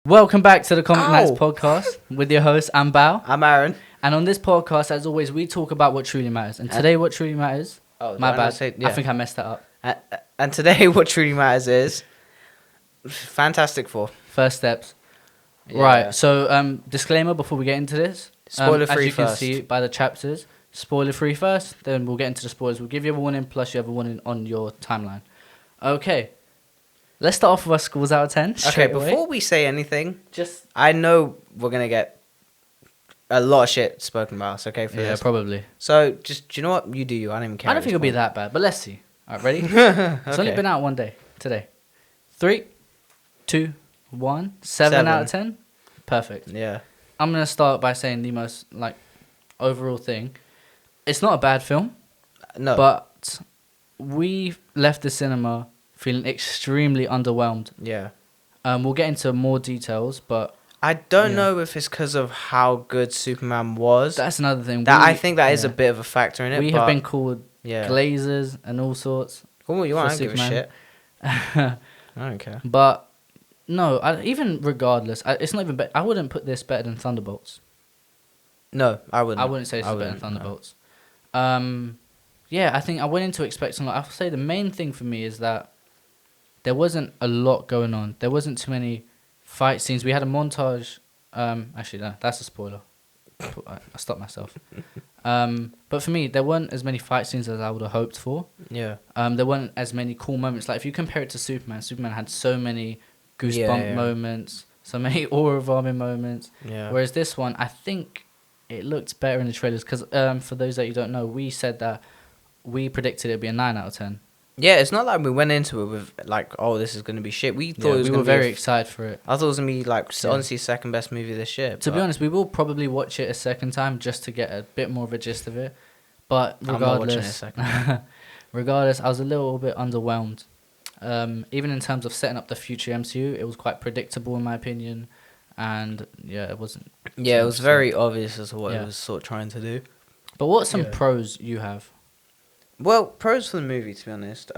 Welcome back to the Comic Nights Ow. podcast with your host, I'm Bao. I'm Aaron. And on this podcast, as always, we talk about what truly matters. And today, what truly matters, my bad, I think I messed that up. And today, what truly matters is Fantastic Four. First steps. Yeah. Right, so disclaimer before we get into this. Spoiler free as you first. can see by the chapters, spoiler free first, then we'll get into the spoilers. We'll give you a warning, plus you have a warning on your timeline. Okay, let's start off with our scores out of 10. Okay, away. before we say anything, Just I know we're going to get a lot of shit spoken about us, okay, for yeah, this. probably. So, just, do you know what? You do you. I don't even care. I don't at think this it'll be point. that bad, but let's see. All right, ready? Okay. It's only been out one day, today. 3, 2, 1, 7 out of 10. Perfect. Yeah. I'm going to start by saying the most, overall thing. It's not a bad film, No. but we left the cinema feeling extremely underwhelmed. Yeah. We'll get into more details, but I don't Yeah. know if it's because of how good Superman was. that's another thing. I think that is a bit of a factor in it. We but have been called yeah. glazers and all sorts. Cool, you want for to give a shit. Superman. I don't care. But no, even regardless, it's not even. I wouldn't put this better than Thunderbolts. No, I wouldn't. I wouldn't say it's better than wouldn't, no. Thunderbolts. Yeah, I think I went into expecting. I'll say the main thing for me is that there wasn't a lot going on. There wasn't too many fight scenes. We had a montage. Actually, no, that's a spoiler. I stopped myself. But for me, there weren't as many fight scenes as I would have hoped for. Yeah. There weren't as many cool moments. Like if you compare it to Superman, Superman had so many goosebump moments, so many aura-voming moments. Yeah. Whereas this one, I think it looked better in the trailers. Because for those that you don't know, we said that we predicted it'd be a 9 out of 10. Yeah, it's not like we went into it with like, oh, this is going to be shit. We thought it was we going were to be very excited for it. I thought it was going to be like Yeah. honestly second best movie this year. To be honest, we will probably watch it a second time just to get a bit more of a gist of it. But I'm not watching it a regardless, second. regardless, I was a little bit underwhelmed. Even in terms of setting up the future MCU, it was quite predictable in my opinion, and yeah, it wasn't. Yeah, it was 100%. very obvious as to what Yeah. it was sort of trying to do. But what's some Yeah. pros you have? Well, pros for the movie, to be honest.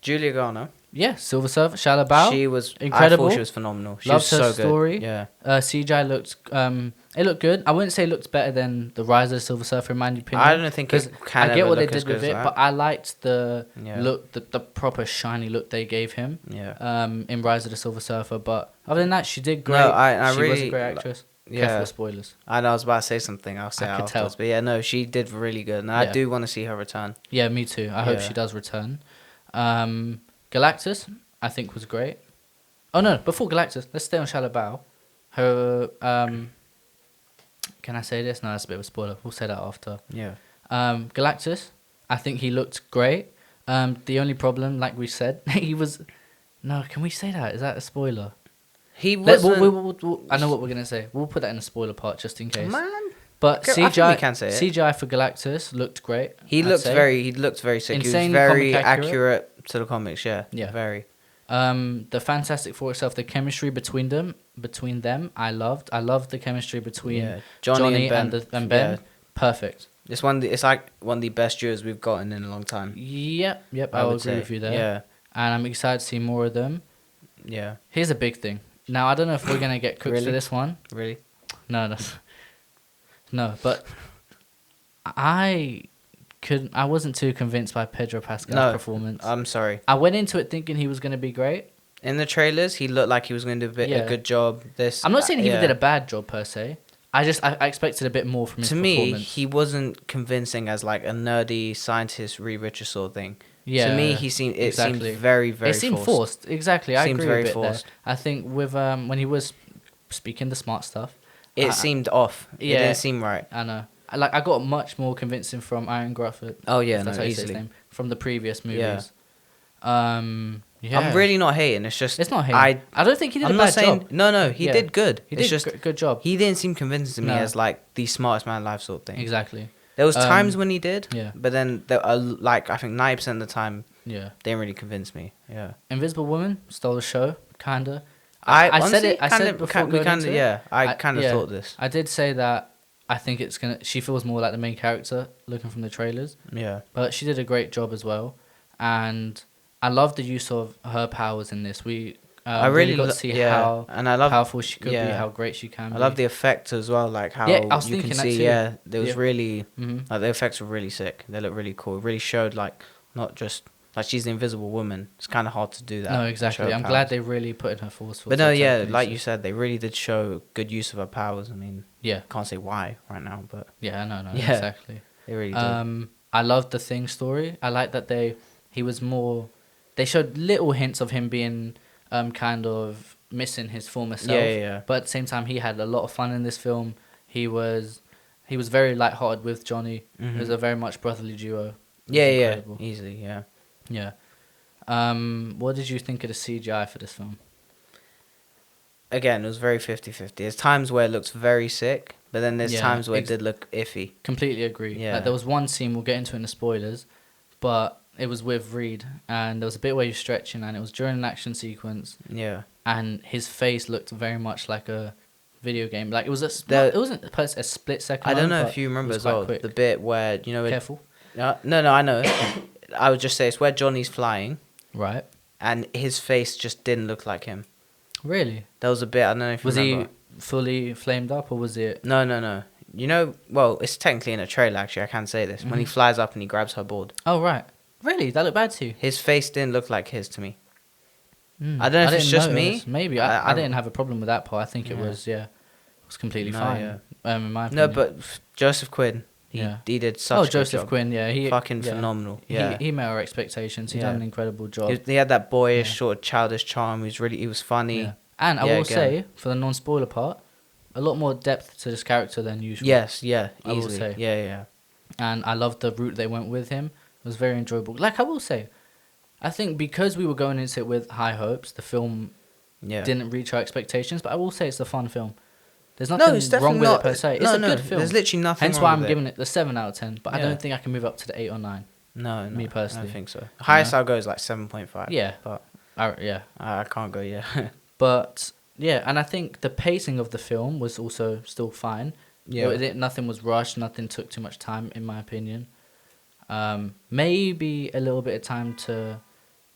Julia Garner. Yeah, Silver Surfer, Shallow Bow. She was incredible. I thought she was phenomenal. She Loved was her so story. good. Yeah. CGI looked it looked good. I wouldn't say it looked better than the Rise of the Silver Surfer in my opinion. I don't think it can I get ever what they look as did good with as it, that. but I liked the Yeah. look, the proper shiny look they gave him. Yeah. In Rise of the Silver Surfer, but other than that, she did great. No, I she was a really great actress. Yeah. Careful with spoilers. I know I was about to say something. I'll say I it could afterwards. tell. But yeah, no, she did really good. And Yeah. I do want to see her return. Yeah, me too. I hope Yeah. she does return. Galactus, I think, was great. Oh no, before Galactus, let's stay on Shallow Bow. Her can I say this? No, that's a bit of a spoiler. We'll say that after. Yeah. Galactus, I think he looked great. The only problem, like we said, he was. No, can we say that? Is that a spoiler? He wasn't... I know what we're gonna say. We'll put that in the spoiler part just in case. Man. But I think we CGI, can say it. CGI for Galactus looked great. He I'd looked say. very sick. He was Insanely very comic accurate. accurate to the comics, yeah. Yeah. Very. The Fantastic Four itself, the chemistry between them, I loved. I loved the chemistry between Yeah. Johnny and and Ben. Yeah. Perfect. It's like one of the best duos we've gotten in a long time. Yep, I will would agree say. with you there. Yeah. And I'm excited to see more of them. Yeah. Here's a big thing. Now, I don't know if we're going to get cooked for Really? this one. Really? No. No, but I wasn't too convinced by Pedro Pascal's performance. I'm sorry. I went into it thinking he was going to be great. In the trailers, he looked like he was going to do a Yeah. good job. I'm not saying he yeah. did a bad job per se. I expected a bit more from his To performance. me, he wasn't convincing as like a nerdy scientist Reed Richards sort of thing. Yeah. To me, seemed very, very It seemed forced. Exactly. I Seemed agree very with it forced. there. I think with when he was speaking the smart stuff, It seemed off. Yeah. It didn't seem right. I know. I got much more convincing from Aaron Grufford. Oh yeah, if that's no, how you say his easily. name, from the previous movies. Yeah. Yeah. I'm really not hating. It's just It's not him. I don't think he did I'm a not bad saying job. no. He Yeah. did good. He It's did just good job. he didn't seem convincing to me No. as like the smartest man alive sort of thing. Exactly. There was times when he did. Yeah. But then there are, like I think 90% of the time Yeah. they didn't really convince me. Yeah. Invisible Woman stole the show, kinda. I said honestly it. I said it before going into it. yeah. I I- kind of yeah. thought this. I did say that I think it's gonna. She feels more like the main character, looking from the trailers. Yeah. But she did a great job as well, and I love the use of her powers in this. We I really really, got to see yeah, how and I love, powerful she could be, yeah, how great she can I be. love the effects as well, like Yeah, I how was you can thinking that see, too. yeah, there was Yeah. really, Hmm. like the effects were really sick. They look really cool. It really showed like not just like she's the Invisible Woman. It's kind of hard to do that. No, and show exactly. her I'm glad powers. they really put in her force But field. no, So yeah, like you telekinesis. said, they really did show good use of her powers. I mean, Yeah. can't say why right now, but Yeah. No. yeah, Exactly. they really did. I love the Thing story. I like that he was more. They showed little hints of him being kind of missing his former Yeah, self, yeah, but at the same time he had a lot of fun in this film. He was very lighthearted with Johnny. yeah. It was Hmm. a very much brotherly duo. It was Yeah, yeah, incredible. easily, yeah. Yeah. What did you think of the CGI for this film? Again, it was very 50-50. There's times where it looks very sick, but then there's Yeah, times where it did look iffy. completely agree. Yeah. Like there was one scene we'll get into in the spoilers, but it was with Reed, and there was a bit where he was stretching, and it was during an action sequence, Yeah. and his face looked very much like a video game. Like it was The- it wasn't a split second. I don't know moment, if you but it remember was as quite well quick. the bit where Careful. no, I know. I would just say it's where Johnny's flying, Right. and his face just didn't look like him. Really? There was a bit I don't know if you Was remember. he fully flamed up, or was it? No, no, no. You know, well, it's technically in a trailer. Actually, I can say this. When he Mhm. flies up and he grabs her board, Oh right. Really? That looked bad to you? his face didn't look like his to me. Mm. I don't know if it's didn't just notice. me. Maybe I didn't have a problem with that part. I think it Yeah. was it was completely No, fine. yeah. In my No, opinion. but Joseph Quinn, Yeah. he did such. Oh, a good Joseph job. Quinn, yeah, he Fucking yeah. phenomenal. Yeah, He met our expectations. He Yeah. done an incredible job. he had that boyish Yeah. sort of childish charm. He was funny. Yeah. And I Yeah, will again. say, for the non-spoiler part, a lot more depth to this character than usual. Yes, yeah, I will easily. say. Yeah, yeah. And I loved the route they went with him. It was very enjoyable. Like I will say, I think because we were going into it with high hopes, the film Yeah. didn't reach our expectations. But I will say it's a fun film. There's No, nothing it's definitely wrong with not. it per se. It's no, a no, good film. there's literally nothing. Hence wrong why I'm with giving it the 7 out of 10. But I Yeah. don't think I can move up to the 8 or 9. No, me personally. I don't think so. Highest I'll go is like 7.5. Yeah. but Yeah. I can't go. Yeah, But yeah, and I think the pacing of the film was also still fine. yeah, Nothing was rushed. Nothing took too much time, in my opinion. Maybe a little bit of time to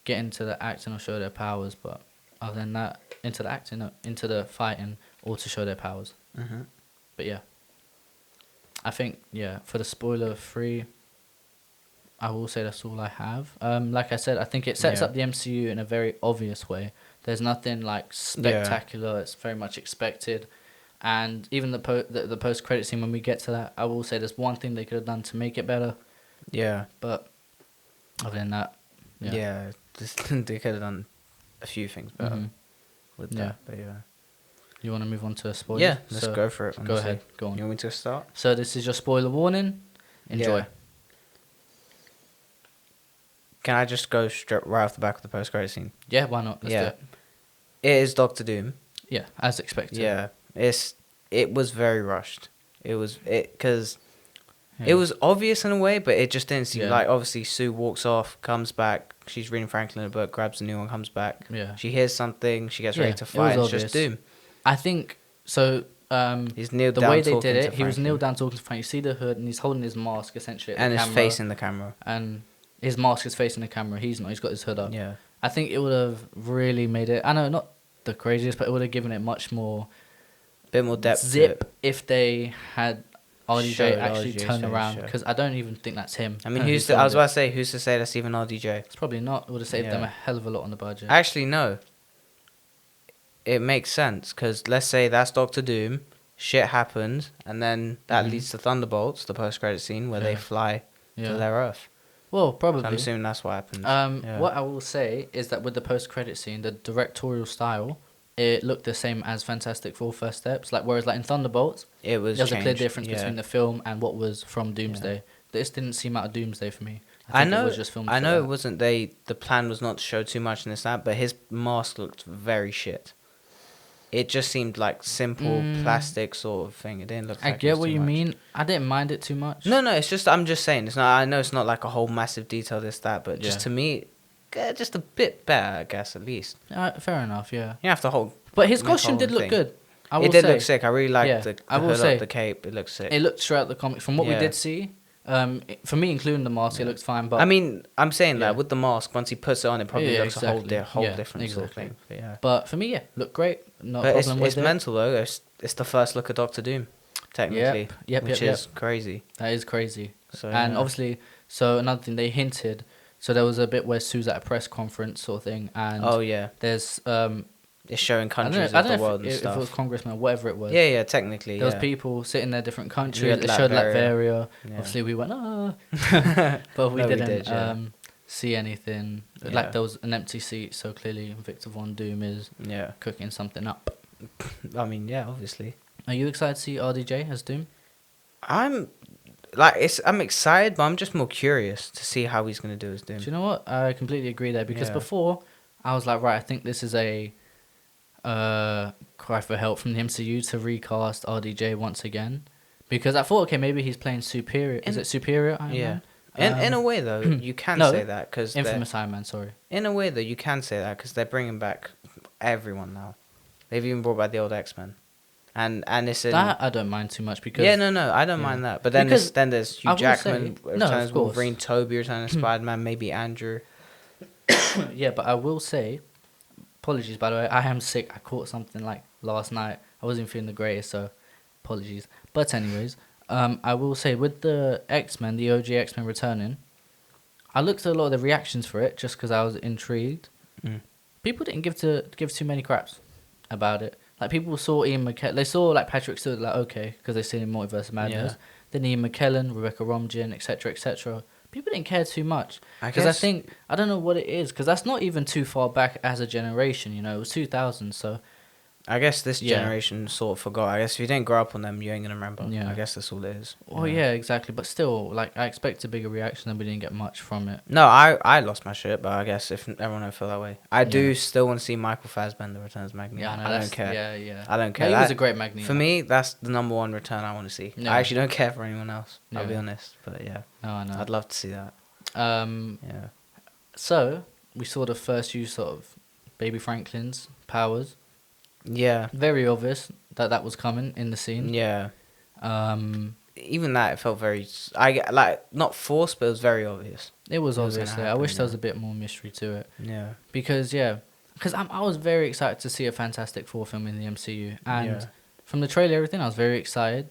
get into the acting or show their powers, but other than that, into the acting, no, into the fighting, or to show their powers. hmm But yeah, I think for the spoiler free, I will say that's all I have. Like I said, I think it sets Yeah. up the MCU in a very obvious way. There's nothing like spectacular. It's very much expected. And even the post credit scene, when we get to that, I will say there's one thing they could have done to make it better. yeah, But other than that, yeah. Just, they could have done a few things better Mhm. with Yeah. that. But yeah, You want to move on to spoilers? yeah. Let's So, go for it. Go honestly. ahead. Go on. You want me to start? So this is your spoiler warning. Enjoy. Yeah. Can I just go straight right off the back of the post credit scene? Yeah, why not? Let's do Yeah. it. It is Doctor Doom. Yeah, as expected. Yeah, it was very rushed. Because Yeah. it was obvious in a way, but it just didn't seem Yeah. like. Obviously, Sue walks off, comes back. She's reading Franklin a book, grabs a new one, comes back. Yeah. She hears something. She gets Yeah, ready to it was fight. It's just obvious. Doom. I think so. He's kneeled The down. way they talking did to it, he was Franklin. kneeled down talking to Frank. You see the hood, and he's holding his mask essentially at and the his camera, face in the camera. and his mask is facing the camera. He's not. He's got his hood up. Yeah, I think it would have really made it. I know, not the craziest, but it would have given it much more bit more depth. zip To it. if they had RDJ Showed actually RDJ turn show, around, show. because I don't even think that's him. I mean, who I was filmed about it. to say, who's to say that's even RDJ? It's probably not. It would have saved them Yeah. a hell of a lot on the budget. Actually, no. It makes sense because let's say that's Doctor Doom. Shit happens, and then that Mhm. leads to Thunderbolts, the post-credit scene where they Yeah. fly Yeah. to their Earth. Well, So probably. I'm assuming that's what happens. Yeah. What I will say is that with the post-credit scene, the directorial style, it looked the same as Fantastic Four First Steps. Like whereas like in Thunderbolts, It was. there's a clear changed, difference yeah. between the film and what was from Doomsday. This didn't seem out of Doomsday for me. I think know. It was just filmed I for know it that. wasn't. The plan was not to show too much in this that, but his mask looked very shit. It just seemed like simple plastic sort of thing. It didn't look. I like it get was what too you much. mean. I didn't mind it too much. No, it's just I'm just saying it's not. I know it's not like a whole massive detail this that, but just Yeah. to me, just a bit better, I guess at least. Fair enough. Yeah. You have to hold. But his make costume whole did look thing. good. I will It did say. look sick. I really liked Yeah, the I will hood say. up, the cape. It looked sick. It looked throughout the comics. From what we Yeah. did see, For me, including the mask, it Yeah. looks fine. But I mean, I'm saying yeah. that with the mask, once he puts it on, it probably Yeah, looks a whole, exactly. whole Yeah, different sort of exactly. thing. But yeah. But for me, yeah, look great. No But problem it's with it. mental though. It's the first look of Doctor Doom, technically, which is crazy. That is crazy. So And yeah. obviously, so another thing they hinted. So there was a bit where Sue's at a press conference sort of thing, and Oh yeah, there's it's showing I don't know, countries I of don't the know world if, and if it was stuff. congressmen or whatever it was. Yeah, yeah, technically, There was yeah. people sitting in their different You countries. had It showed Latveria. Latveria. Yeah. Obviously, we went but we No, we didn't did, yeah. see anything. Yeah. Like there was an empty seat, so clearly Victor Von Doom is Yeah. cooking something up. I mean, yeah, obviously. Are you excited to see RDJ as Doom? I'm I'm excited, but I'm just more curious to see how he's gonna do his Doom. Do you know what? I completely agree there because Yeah. before I was like, right, I think this is a cry for help from the MCU to recast RDJ once again, because I thought, okay, maybe he's playing Superior. Is it Superior Iron Yeah. Man? In a way though, you can no, say that because Infamous Iron Man. Sorry. in a way though, you can say that because they're bringing back everyone now. They've even brought back the old X-Men, and it's in. That I don't mind too much because Yeah, no, I don't yeah. mind that. But then Because there's I Hugh will Jackman say- no, returning of as course. Wolverine, Toby returning as Spider-Man, maybe Andrew. yeah, but I will say, apologies by the way, I am sick. I caught something like last night. I wasn't feeling the greatest, so apologies. But anyways, I will say with the X-Men, the OG X-Men returning, I looked at a lot of the reactions for it just because I was intrigued. Mm. People didn't give too many craps about it. Like people saw Ian McKellen, they saw like Patrick Stewart, like okay, because they seen in Multiverse of Madness. Yeah. Then Ian McKellen, Rebecca Romijn, etc., etc. People didn't care too much I because I guess- think I don't know what it is because that's not even too far back as a generation. You know, it was 2000, so I guess this Yeah. generation sort of forgot. I guess if you didn't grow up on them, you ain't gonna remember. Yeah. I guess that's all it is. well, yeah, exactly. But still, like I expected a bigger reaction, and we didn't get much from it. No, I lost my shit, but I guess if everyone don't feel that way, I do Yeah. still want to see Michael Fassbender return as Magneto. Yeah, I know, I don't that's- care. Yeah. I don't No, care. he was That- a great Magneto. For me, that's the number one return I want to see. Yeah. I actually don't care for anyone else. I'll be Yeah. honest, but yeah, no, I know. I'd love to see that. Yeah. So we saw the first use of Baby Franklin's powers. Yeah. Very obvious that was coming in the scene. Yeah. Um, Even that, it felt very. I get like not forced, but it was very obvious. it was It was obvious. gonna I happen, wish there was yeah. a bit more mystery to it Yeah. because I was very excited to see a Fantastic Four film in the MCU, and Yeah. from the trailer, everything I was very excited.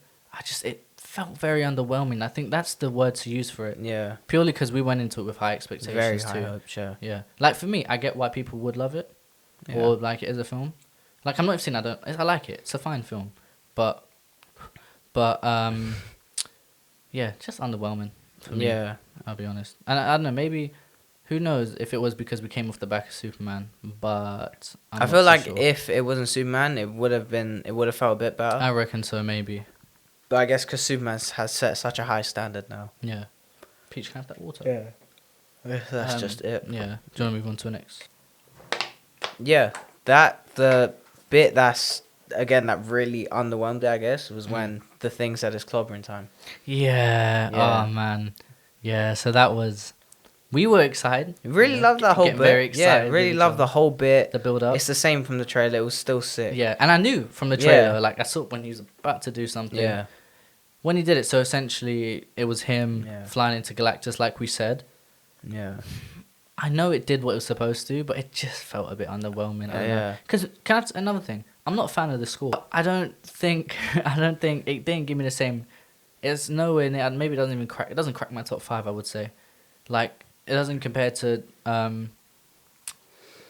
It felt very underwhelming. I think that's the word to use for it. Yeah. Purely because we went into it with high expectations Very high too. hopes. Yeah. Yeah, like for me, I get why people would love it Yeah. or like it as a film. Like I'm not saying I like it. It's a fine film, but yeah, just underwhelming for me. Yeah. I'll be honest. And I don't know, maybe who knows if it was because we came off the back of Superman, but I'm I not feel so like sure. if it wasn't Superman, it would have felt a bit better. I reckon so, maybe. But I guess because Superman has set such a high standard now. Yeah. Peach, can I have that water? Yeah. That's Um, just it. Yeah. Do you want to move on to the next? Yeah. The bit that really underwhelmed it, I guess, was when the thing said it's clobbering time. Yeah. Yeah. Oh man. Yeah. So that was. We were excited. Really Yeah, love that whole getting bit. very Yeah, excited really with love each the other. whole bit. The build up. It's the same from the trailer. It was still sick. Yeah, and I knew from the Yeah. trailer, like I saw when he was about to do something. Yeah. When he did it, so essentially it was him Yeah. flying into Galactus, like we said. Yeah. I know it did what it was supposed to, but it just felt a bit underwhelming. Yeah. Because another thing, I'm not a fan of the score. I don't think it didn't give me the same. It's nowhere near. Maybe it doesn't even crack. It doesn't crack my top 5. I would say, like it doesn't compare to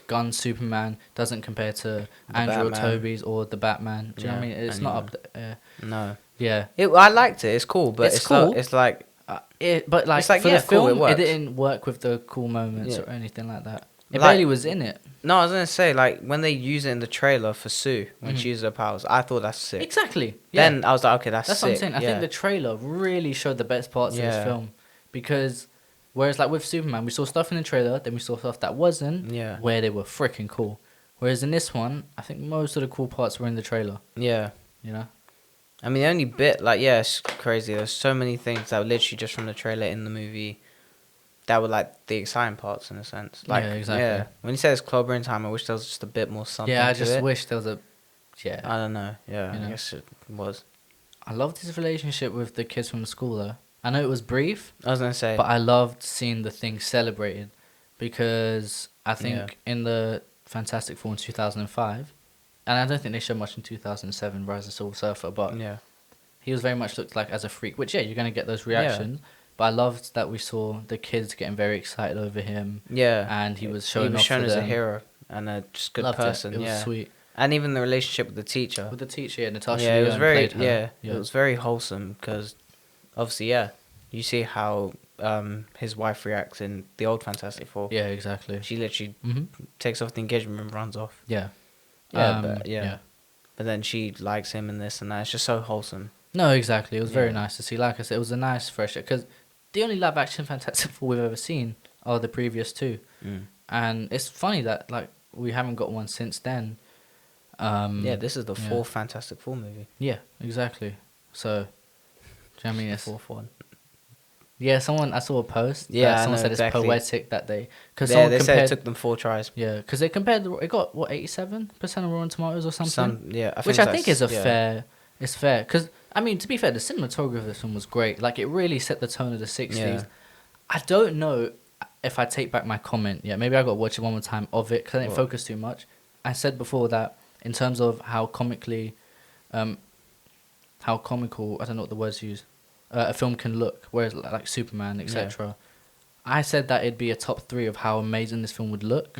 Gun Superman. Doesn't compare to Andrew or Batman. Toby's or the Batman. Do you know what I Yeah, mean? It's and not yeah. up there. No. Yeah. I liked it. It's cool, but It's it's cool. It's like But like, It's like, for yeah, the cool, it film, it, works. didn't work with the cool moments Yeah. or anything like that. It Like- barely was in it. no. I was gonna say like when they use it in the trailer for Sue when Mhm. she uses her powers, I thought that's sick. Exactly. Yeah. Then I was like, okay, that's That's sick. what I'm saying. I yeah. think the trailer really showed the best parts of Yeah. this film, because whereas like with Superman, we saw stuff in the trailer, then we saw stuff that wasn't, Yeah. where they were freaking cool. Whereas in this one, I think most of the cool parts were in the trailer. Yeah. You know. I mean, the only bit, like, yeah, it's crazy. There's so many things that were literally just from the trailer in the movie that were, like, the exciting parts, in a sense. Like, Yeah, exactly. Yeah. When he says clobbering time, I wish there was just a bit more something Yeah, I to just it. wish there was a. Yeah. I don't know. Yeah, You know? I guess it was. I loved his relationship with the kids from the school though. I know it was brief, I was gonna say. but I loved seeing the thing celebrated because I think Yeah. in the Fantastic Four in 2005, and I don't think they showed much in 2007, Rise of the Silver Surfer, but Yeah. he was very much looked like as a freak, which, yeah, you're going to get those Yeah. reactions. But I loved that we saw the kids getting very excited over him, Yeah. and he was He showing was off shown for as a them. hero and a just good Loved person. it. It was yeah. sweet. And even the relationship with the teacher. With the teacher, yeah, Natasha Yeah, it was Lyonne very played her. yeah, it was very wholesome because obviously you see how his wife reacts in the old Fantastic Four. Yeah, exactly. She literally Mm-hmm. takes off the engagement ring and runs off. Yeah. Yeah, but then she likes him and this and that. It's just so wholesome. No, exactly. It was very Yeah. nice to see. Like I said, it was a nice fresh because the only live action Fantastic Four we've ever seen are the previous two, and it's funny that like we haven't got one since then. Yeah, this is the yeah. fourth Fantastic Four movie. Yeah, exactly. So, do you know what I mean? The It's, fourth one. yeah, I saw a post. Yeah, that I someone know said exactly. it's poetic that day because Yeah, someone they said compared. it took them 4 tries. Yeah, because they compared. It got what 87% of Rotten Tomatoes or something. Which I think is a fair. It's fair because I mean, to be fair, the cinematography of this one was great. Like it really set the tone of the 60s. Yeah. I don't know if I take back my comment. Yeah, maybe I got to watch it one more time of it because I didn't What? focus too much. I said before that in terms of how comically, how comical, I don't know what the words use, a film can look, whereas like Superman, etc. I said that it'd be a top 3 of how amazing this film would look.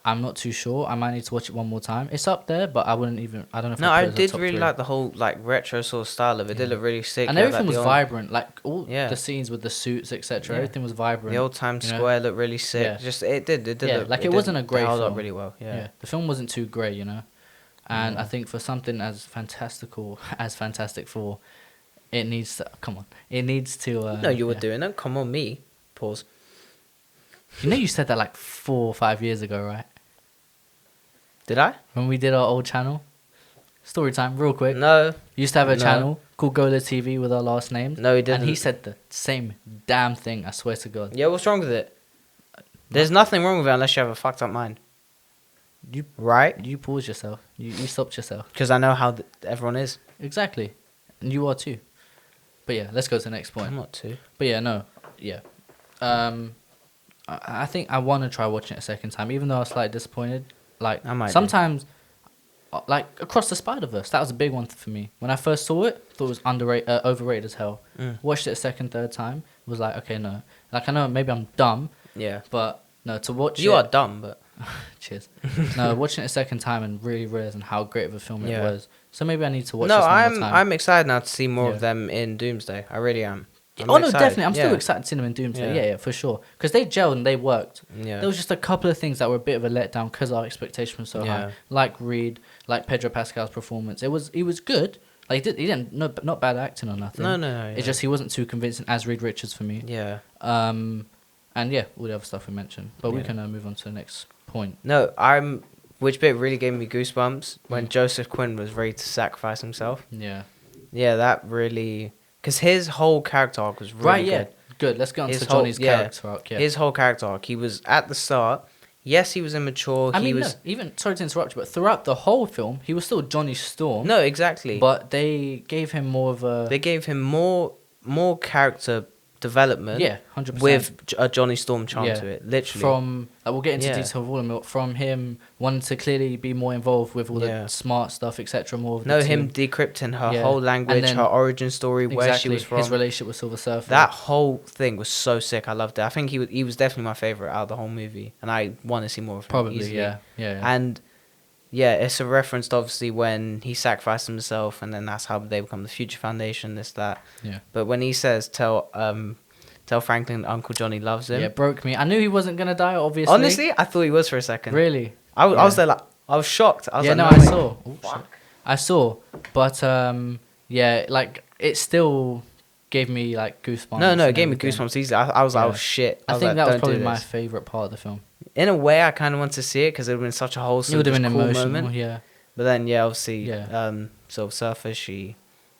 I'm not too sure. I might need to watch it one more time. It's up there, but I don't know if No, I'd I put it as a did top really 3. like the whole like retro sort of style of it. It did Yeah. look really sick. And Yeah, everything like, was vibrant. Like all Yeah. the scenes with the suits, etc. Yeah. Everything was vibrant. The old Times you know? Square looked really sick. Yeah. Just it did Yeah, look, like it wasn't a grey held up film. really well. Yeah. The film wasn't too grey, you know. And Yeah. I think for something as fantastical as Fantastic Four, it needs to come on. It needs to. No, you were yeah. doing it. Come on, me. Pause. You know, you said that like 4 or 5 years ago, right? Did I? When we did our old channel. Story time, real quick. No. We used to have a No. channel called Gola TV with our last names. No, he didn't. And he said the same damn thing, I swear to God. Yeah, what's wrong with it? There's nothing wrong with it unless you have a fucked up mind. You Right? You paused yourself. You stopped yourself. Because I know how everyone is. Exactly. And you are too. But yeah, let's go to the next point. I'm not too. But yeah, no. Yeah. I think I want to try watching it a second time, even though I was slightly disappointed. Like, I might be. sometimes, like, Across the Spider-Verse, that was a big one for me. When I first saw it, thought it was overrated as hell. Watched it a second, third time, was like, okay, no. Like, I know maybe I'm dumb, Yeah. but no, to watch You it... are dumb, but... Cheers. No, watching it a second time and really realizing how great of a film it Yeah. was. So maybe I need to watch No, this one more time. I'm excited now to see more Yeah. of them in Doomsday. I really am. I'm Oh, no, excited. definitely. I'm still Yeah. excited to see them in Doomsday. Yeah. Yeah, for sure. Because they gelled and they worked. Yeah. There was just a couple of things that were a bit of a letdown because our expectation was so Yeah. high. Like Reed, like Pedro Pascal's performance. He was good. Like he didn't not bad acting or nothing. No. It's Yeah. just he wasn't too convincing as Reed Richards for me. Yeah. And yeah, all the other stuff we mentioned. But we Yeah. can move on to the next point. No, which bit really gave me goosebumps when Joseph Quinn was ready to sacrifice himself. Yeah. Yeah, that really... Because his whole character arc was really Right. Yeah. good. Good. Let's get on His to whole- Johnny's yeah. character arc. Yeah. His whole character arc. He was at the start. Yes, he was immature. I mean, he was... no, even sorry to interrupt you, but throughout the whole film, he was still Johnny Storm. No, exactly. But they gave him more of a They gave him more character development. yeah, 100%. With a Johnny Storm charm Yeah. to it, literally. From we'll get into Yeah. detail of all of them. From him wanting to clearly be more involved with all Yeah. the smart stuff, etc. More of No, the him team. decrypting her Yeah. whole And language, then- her origin story, where she was from. his relationship with Silver Surfer. That whole thing was so sick. I loved it. I think he was definitely my favorite out of the whole movie, and I want to see more of him. probably easily. yeah. And yeah, it's a reference to obviously when he sacrificed himself, and then that's how they become the Future Foundation. This that. Yeah. But when he says, "Tell Franklin Uncle Johnny loves him," Yeah, it broke me. I knew he wasn't gonna die. Obviously. honestly, I thought he was for a second. Really. I Yeah. was there like I was shocked. I was Yeah. like, No, no, I way. saw. Oh, shit. I saw, but yeah, like it still gave me like goosebumps. No, it and gave me everything. goosebumps easily. I was like, Yeah. oh shit. I was think like, that was "Don't do probably my this." favorite part of the film. In a way, I kind of want to see it because it would have been such a wholesome, It would have just been cool emotional. moment. Yeah. But then, yeah, obviously, Yeah. Silver Surfer, she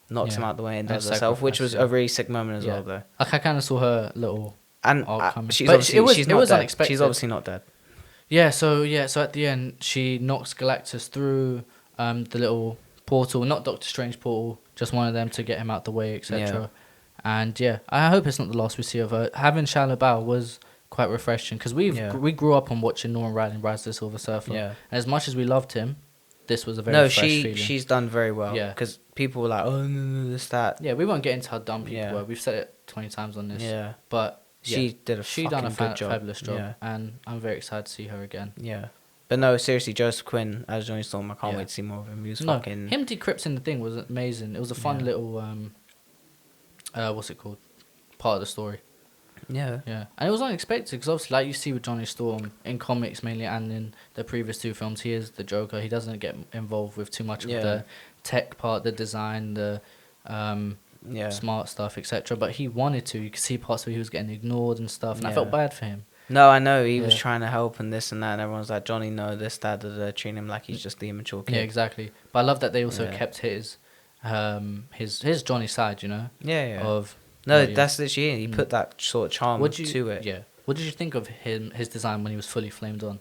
knocks Yeah. him out the way and And does herself, which was sacrifice, a really sick moment as Yeah. well, though. Like I kind of saw her little. And Arc coming. she's But obviously it was- she's it not was dead. unexpected. She's obviously not dead. So at the end she knocks Galactus through the little portal, not Doctor Strange portal, just one of them to get him out the way, etc. And yeah, I hope it's not the last we see of her. Having Shia LaBeouf was quite refreshing because Yeah. we grew up on watching Norman Riding Rise of the Silver Surfer. Yeah. And as much as we loved him, this was a very No, fresh feeling. she's done very well. Yeah. Because people were like, oh, no, this, that. Yeah, we won't get into how dumb people Yeah. were. We've said it 20 times on this. Yeah. But She yeah, did a she fucking done a good job. fabulous job. Yeah. And I'm very excited to see her again. Yeah. But no, seriously, Joseph Quinn as Johnny Storm, I can't Yeah. wait to see more of him. He was No, fucking... him decrypting the thing was amazing. It was a fun Yeah. little, what's it called? Part of the story. Yeah. Yeah, and it was unexpected because obviously, like you see with Johnny Storm in comics mainly, and in the previous two films, he is the Joker. He doesn't get involved with too much of Yeah. the tech part, the design, the Yeah. smart stuff, etc. But he wanted to. You could see parts where he was getting ignored and stuff, and I Yeah. felt bad for him. No, I know. He was Yeah. trying to help and this and that, and everyone's like, Johnny, no, this, that, treating him like he's just the immature kid. Yeah, exactly. But I love that they also Yeah. kept his Johnny side, you know, Yeah, yeah. of No, yeah. that's literally it. He Mm. put that sort of charm What do you, to it. Yeah. What did you think of his design when he was fully flamed on?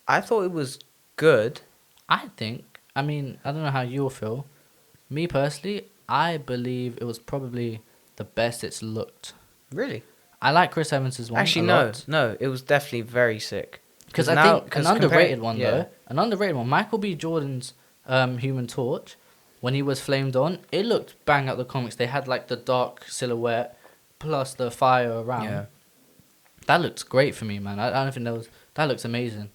I thought it was good. I think, I mean, I don't know how you'll feel. Me personally, I believe it was probably the best it's looked. Really? I like Chris Evans's one. Actually, no. It was definitely very sick. Because I now- think an 'cause underrated compare- one, yeah. though. An underrated one. Michael B. Jordan's Human Torch, when he was flamed on, it looked bang out the comics. They had like the dark silhouette plus the fire around. Yeah. That looked great for me, man. I don't think that looks amazing.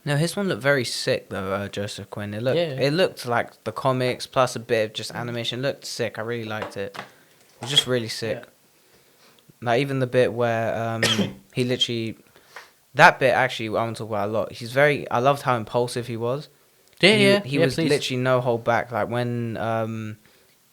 No, his one looked very sick though, Joseph Quinn. It looked, Yeah. it looked like the comics plus a bit of just animation. It looked sick. I really liked it. It was just really sick. Yeah. Like even the bit where he literally, that bit actually I want to talk about a lot. I loved how impulsive he was. He was please. literally no hold back. Like when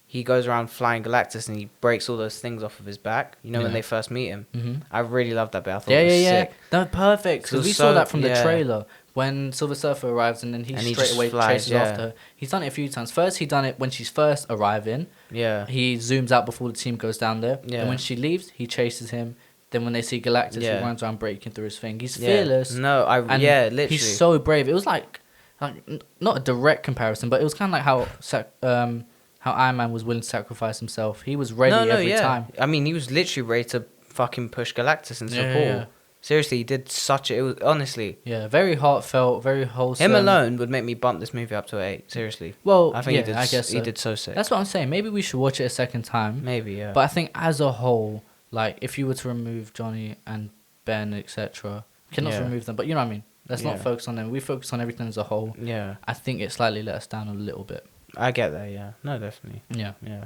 he goes around flying Galactus and he breaks all those things off of his back. You know when Yeah. they first meet him. Mm-hmm. I really loved that bit. I thought Yeah, it was yeah. sick. No, perfect. It Because was we saw so- that from the yeah. trailer when Silver Surfer arrives, and then he And he straight just away flies, chases yeah. after her. He's done it a few times. First, he done it when she's first arriving. Yeah. He zooms out before the team goes down there. Yeah. And when she leaves, he chases him. Then when they see Galactus, Yeah. he runs around breaking through his thing. He's Yeah. fearless. No, And literally. he's so brave. It was like not a direct comparison, but it was kind of like how Iron Man was willing to sacrifice himself. He was ready every time. I mean, he was literally ready to fucking push Galactus into Yeah, the pool. yeah. Seriously, he did such a... It was, honestly, Yeah, very heartfelt, very wholesome. him alone would make me bump this movie up to 8. Seriously. Well, I think yeah, he did, I guess he so. did so sick. That's what I'm saying. Maybe we should watch it a second time. Maybe, yeah. But I think as a whole, like if you were to remove Johnny and Ben, etc., cannot Yeah. remove them. But you know what I mean. Let's not Yeah. focus on them. We focus on everything as a whole. Yeah. I think it slightly let us down a little bit. I get that, yeah. No, definitely. Yeah. Yeah.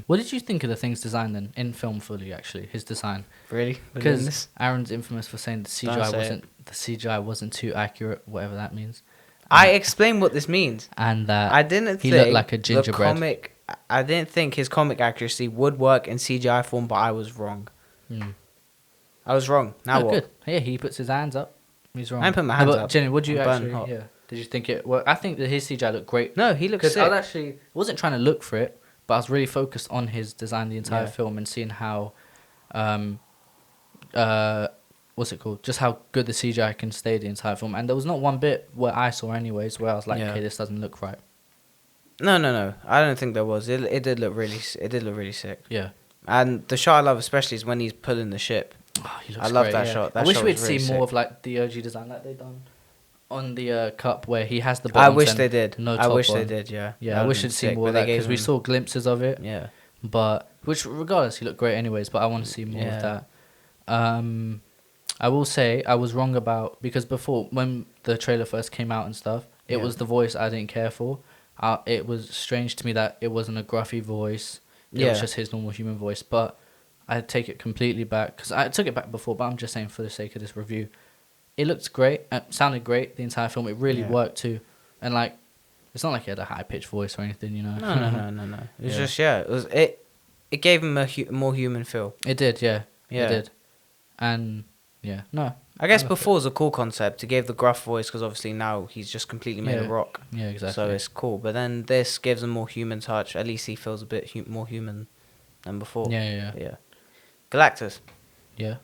What did you think of the thing's design then in film fully? Actually, his design, Really? because Aaron's infamous for saying the Don't CGI say wasn't too accurate, whatever that means, I explained what this means. and that I didn't he think looked like a gingerbread. I didn't think his comic accuracy would work in CGI form, but I was wrong. Hmm. I was wrong. Now Oh, what? good. Yeah, he puts his hands up. He's wrong. I put my No, hands but up. Jenny, what do you I'm burning actually? hot. Yeah. Did you think it? Well, I think that his CGI looked great. No, he looks Because sick. I actually wasn't trying to look for it, but I was really focused on his design the entire Yeah. film and seeing how, what's it called? Just how good the CGI can stay the entire film. And there was not one bit where I saw, anyways, where I was like, Yeah. okay, this doesn't look right. No. I don't think there was. It did look really. It did look really sick. Yeah. And the shot I love especially is when he's pulling the ship. Oh, he I looks love great, that yeah. shot. I That wish shot we'd was really see more sick. of like the OG design like they done on the cup where he has the. I buttons wish and they did. No I top wish they on. did. Yeah. Yeah, That I would've wish been I'd see sick, more but of they that gave because we him- saw glimpses of it. Yeah. But which regardless he looked great anyways, but I want to see more Yeah. of that. I will say I was wrong about, because before when the trailer first came out and stuff, it Yeah. was the voice I didn't care for. It was strange to me that it wasn't a gruffy voice. It was Yeah. just his normal human voice. But I take it completely back, because I took it back before, but I'm just saying for the sake of this review, it looked great. It sounded great the entire film. It really Yeah. worked too, and like it's not like he had a high pitched voice or anything, you know. No. It was Yeah. just It was it. It gave him a more human feel. It did, yeah. Yeah. It did, and yeah, no. I guess I love before was a cool concept. He gave the gruff voice because obviously now he's just completely made Yeah. of rock. Yeah, exactly. So it's cool. But then this gives him more human touch. At least he feels a bit more human than before. Yeah. Yeah. Galactus. Yeah.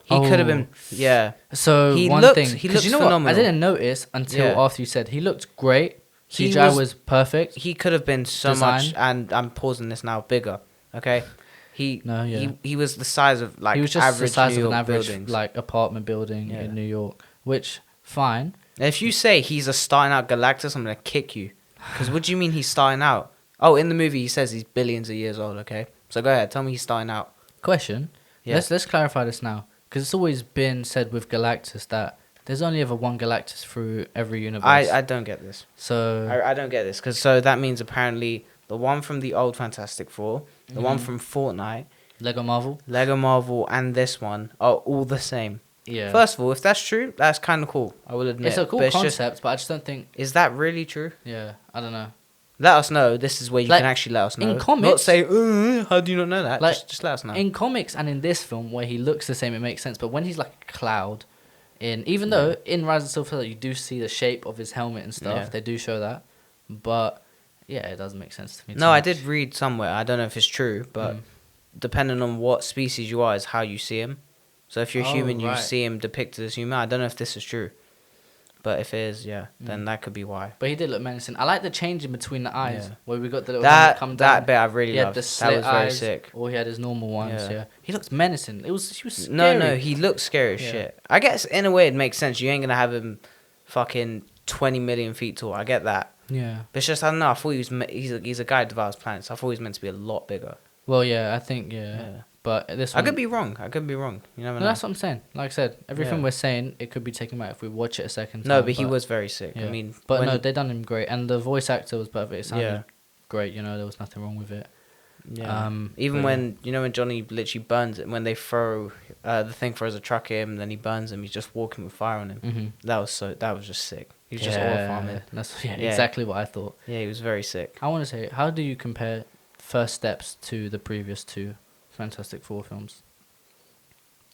He could have Oh. been. Yeah. So He one looked- thing, he 'cause looks you know what? I phenomenal. didn't notice until Yeah. after you said he looked great, CGI was perfect. He could have been so much, and I'm pausing this now, bigger. Okay, he was the size of like he was just average the size New of an York average buildings. like apartment building in New York, which fine. And if you say he's a starting out Galactus, I'm gonna kick you. Because what do you mean he's starting out? Oh, in the movie he says he's billions of years old. Okay, so go ahead, tell me he's starting out. Question. Yeah. Let's clarify this now, because it's always been said with Galactus that there's only ever one Galactus through every universe. I don't get this. So I don't get this, because so that means apparently the one from the old Fantastic Four, the one from Fortnite, Lego Marvel, and this one are all the same. Yeah. First of all, if that's true, that's kind of cool. I will admit. It's a cool but concept, but I just don't think. Is that really true? Yeah, I don't know. Let us know. This is where you Like, can actually let us know. in comics- Not say, how do you not know that? Like, just let us know. In comics and in this film, where he looks the same, it makes sense. But when he's like a cloud, even though in Rise of Silver you do see the shape of his helmet and stuff, they do show that. But yeah, it doesn't make sense to me. No, I did read somewhere. I don't know if it's true, but depending on what species you are, is how you see him. So if you're human, you see him depicted as human. I don't know if this is true, but if it is, then that could be why. But he did look menacing. I like the change in between the eyes, where we got the little that come down. That bit I really loved. The That was very eyes, sick. Or he had his normal ones. Yeah, he looks menacing. He was scary. No, he looked scary as shit. I guess in a way it makes sense. You ain't gonna have him fucking 20 million feet tall. I get that. Yeah. But it's just I don't know. I thought he's a guy who devours planets. I thought he was meant to be a lot bigger. Well, yeah, I think But this one, I could be wrong. You never know. That's what I'm saying. Like I said, everything we're saying, it could be taken back if we watch it a second time. No, but he was very sick. Yeah. I mean, but no, they done him great, and the voice actor was perfect. It sounded great. You know, there was nothing wrong with it. Yeah. Even when when Johnny literally burns it, when they throw the thing throws a truck at him, and then he burns him. He's just walking with fire on him. Mm-hmm. That was just sick. He was just all farming. That's exactly what I thought. Yeah, he was very sick. I want to say, how do you compare First Steps to the previous two Fantastic Four films?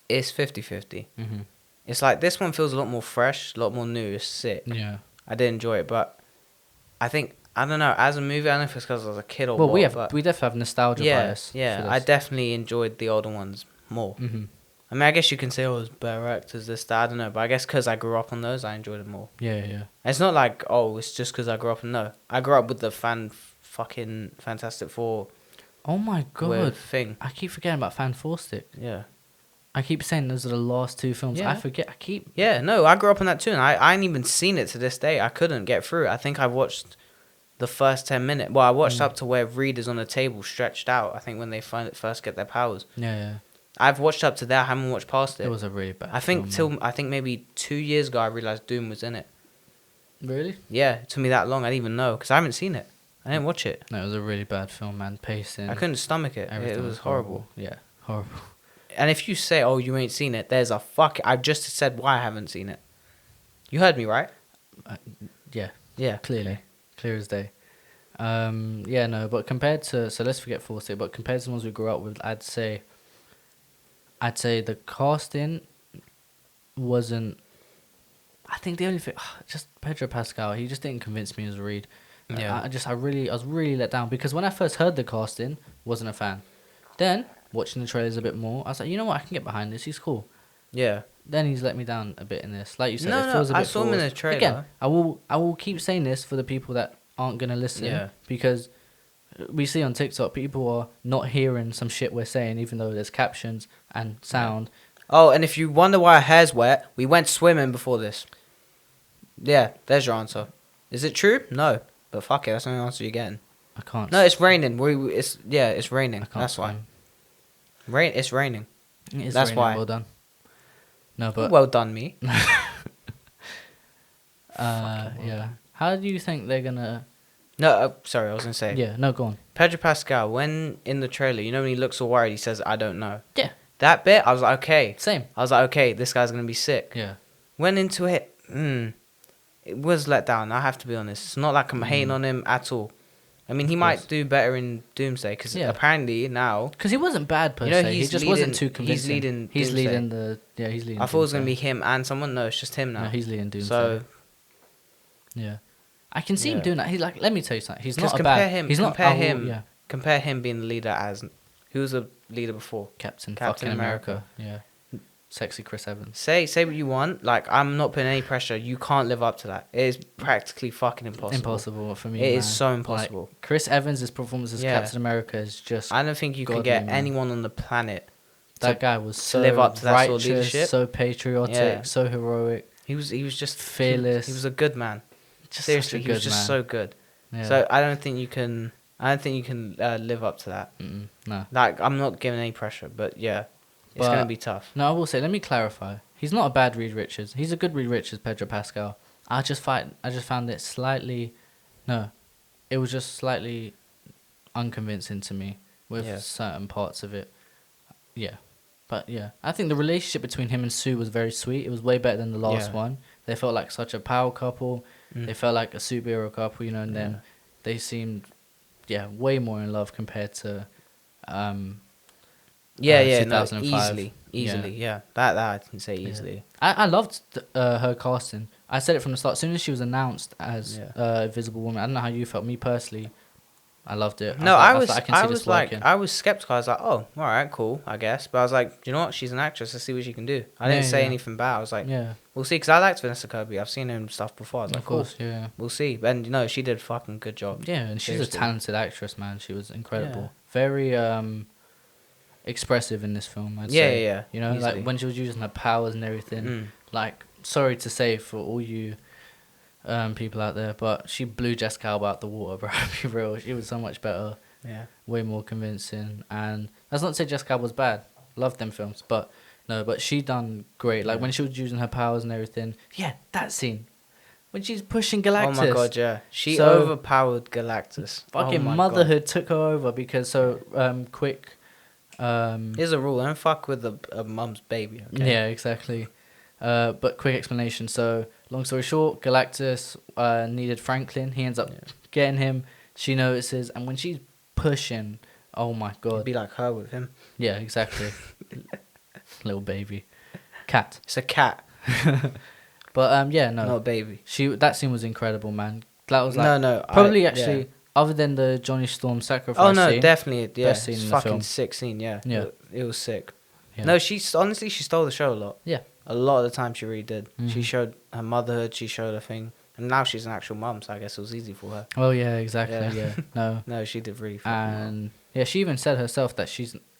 It's 50-50. Mm-hmm. It's like this one feels a lot more fresh, a lot more new. It's sick. Yeah. I did enjoy it, but I think I don't know. As a movie, I don't know if it's because I was a kid or what. We definitely have nostalgia bias. Yeah, I definitely enjoyed the older ones more. Mm-hmm. I mean, I guess you can say, oh, it's better actors, this, that. I don't know, but I guess because I grew up on those, I enjoyed it more. Yeah. It's not like, oh, it's just because I grew up on no. I grew up with the fucking Fantastic Four. Oh my god! Thing. I keep forgetting about Fan Four Stick. Yeah. I keep saying those are the last two films. Yeah. I forget. Yeah, no, I grew up on that too, and I ain't even seen it to this day. I couldn't get through it. I think I watched the first 10 minutes. Well, I watched up to where Reed is on a table stretched out. I think when they first get their powers. Yeah. I've watched up to there. I haven't watched past it. It was a really bad. I think maybe 2 years ago I realized Doom was in it. Really? Yeah, it took me that long. I didn't even know because I haven't seen it. I didn't watch it. No, it was a really bad film, man. Pacing. I couldn't stomach it. It was horrible. Yeah, horrible. And if you say, "Oh, you ain't seen it," there's a fuck. I just said why I haven't seen it. You heard me, right? Yeah. Yeah. Clearly, clear as day. Yeah, no, but compared to let's forget Force It, but compared to the ones we grew up with, I'd say the casting wasn't. I think the only thing, just Pedro Pascal, he just didn't convince me as Reed. Yeah. I was really let down because when I first heard the casting, wasn't a fan. Then watching the trailers a bit more, I was like, you know what, I can get behind this. He's cool. Yeah. Then he's let me down a bit in this. Like you said, it feels a bit I saw him in the trailer. Again, I will keep saying this for the people that aren't gonna listen. Yeah. Because we see on TikTok people are not hearing some shit we're saying, even though there's captions and sound. Oh, and if you wonder why our hair's wet, we went swimming before this. Yeah, there's your answer. Is it true? No. But fuck it, that's the only answer you're getting. I can't. No, it's raining. It's raining. I can't That's why. swim. It's raining. It is That's raining. why. Well done. No, but Well done, me. yeah. How do you think they're gonna? No, sorry, I was gonna say. Yeah. No, go on. Pedro Pascal, when in the trailer, when he looks all worried, he says, "I don't know." Yeah. That bit, I was like, okay. Same. I was like, okay, this guy's gonna be sick. Yeah. Went into it. It was let down. I have to be honest. It's not like I'm hating on him at all. I mean, he might do better in Doomsday because apparently now. Because he wasn't bad per se. He just wasn't too convincing. He's leading Doomsday. He's leading. I thought it was gonna be him and someone. No, it's just him now. No, he's leading Doomsday. So. Yeah, I can see him doing that. He's like, let me tell you something. He's not compare bad. him. He's compare not him. Yeah. Compare him being the leader as who was the leader before? Captain Captain fucking America. Yeah. sexy Chris Evans. Say what you want. Like, I'm not putting any pressure. You can't live up to that. It is practically fucking impossible. Impossible for me. It man. is so impossible. Like, Chris Evans' performance as Yeah. Captain America is just. I don't think you can godly, get man. anyone on the planet That guy was so live up to that sort of righteous, leadership. so patriotic, Yeah. so heroic. He was just Fearless. He was a good man. Just Seriously, such a he was good just man. so good. Yeah. So I don't think you can. Live up to that. No. Like, I'm not giving any pressure, but yeah, it's But- gonna be tough. No, I will say. Let me clarify. He's not a bad Reed Richards. He's a good Reed Richards, Pedro Pascal. I just found it slightly. No, it was just slightly unconvincing to me with Yeah. certain parts of it. Yeah. But yeah, I think the relationship between him and Sue was very sweet. It was way better than the last Yeah. one. They felt like such a power couple. Mm. They felt like a superhero couple, you know, and then Yeah. they seemed, way more in love compared to, Yeah, no, 2005. easily, yeah. That I can say Yeah. easily. I loved her casting. I said it from the start. As soon as she was announced as Yeah. Invisible Woman, I don't know how you felt. Me personally, I loved it. No, I I was like, I can see this working. I was skeptical. I was like, oh, all right, cool, I guess. But I was like, you know what? She's an actress. Let's see what she can do. I didn't Yeah, say yeah. anything bad. I was like, Yeah, we'll see, because I liked Vanessa Kirby. I've seen her in stuff before. I was of like, cool, course, yeah. we'll see. And she did a fucking good job. Yeah, and she's Seriously. a talented actress, man. She was incredible. Yeah. Very expressive in this film, I'd Yeah, say. yeah, You know, easily. like when she was using her powers and everything. Mm. Like, sorry to say for all you people out there, but she blew Jessica Alba out the water, bro. Be real. She was so much better, Yeah. way more convincing. And that's not to say Jessica Alba was bad. Loved them films, but no, but she done great. Like Yeah. when she was using her powers and everything. Yeah, that scene when she's pushing Galactus. Oh my god, yeah. She So- overpowered Galactus. Fucking Oh my motherhood took her over because quick. God. Here's a rule: don't fuck with a mum's baby. Okay? Yeah, exactly. But quick explanation. So, long story short, Galactus needed Franklin. He ends up getting him. She notices, and when she's pushing, oh my It'd god. be like her with him. Yeah, exactly. Little baby, cat. It's a cat, But yeah, no. not a baby. That scene was incredible, man. That was like No. probably actually other than the Johnny Storm sacrifice. Oh no, scene, definitely. Yeah, best scene it's in the fucking film. sick scene. Yeah. Yeah. It was sick. Yeah. No, honestly she stole the show a lot. Yeah. A lot of the time she really did. She Mhm. showed her motherhood. She showed her thing, and now she's an actual mum. So I guess it was easy for her. Oh yeah, exactly. Yeah. Yeah. No. No, she did really. fucking well. And yeah, she even said herself that